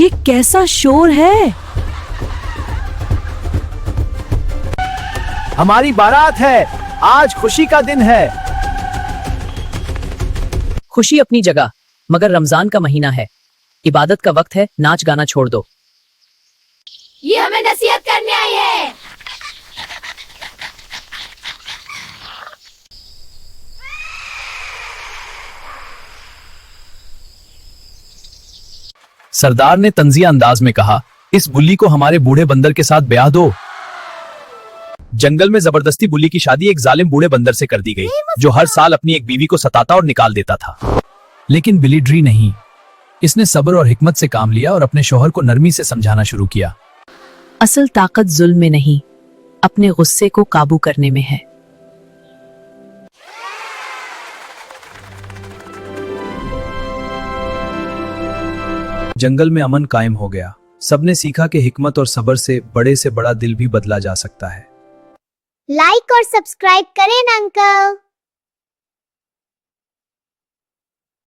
ये कैसा शोर है? हमारी बारात है, आज खुशी का दिन है। खुशी अपनी जगह, मगर रमजान का महीना है, इबादत का वक्त है, नाच गाना छोड़ दो। ये हमें नसीहत करने आई है। सरदार ने तंजिया अंदाज में कहा, इस बुल्ली को हमारे बूढ़े बंदर के साथ ब्याह दो। जंगल में जबरदस्ती बुल्ली की शादी एक जालिम बूढ़े बंदर से कर दी गई, जो हर साल अपनी एक बीवी को सताता और निकाल देता था। लेकिन बिली ड्री नहीं, इसने सब्र और हिकमत से काम लिया और अपने शौहर को नरमी से समझाना शुरू किया। असल ताकत जुल्म में नहीं, अपने गुस्से को काबू करने में है। जंगल में अमन कायम हो गया। सबने सीखा कि हिकमत और सब्र से बड़ा दिल भी बदला जा सकता है। लाइक और सब्सक्राइब करें ना अंकल।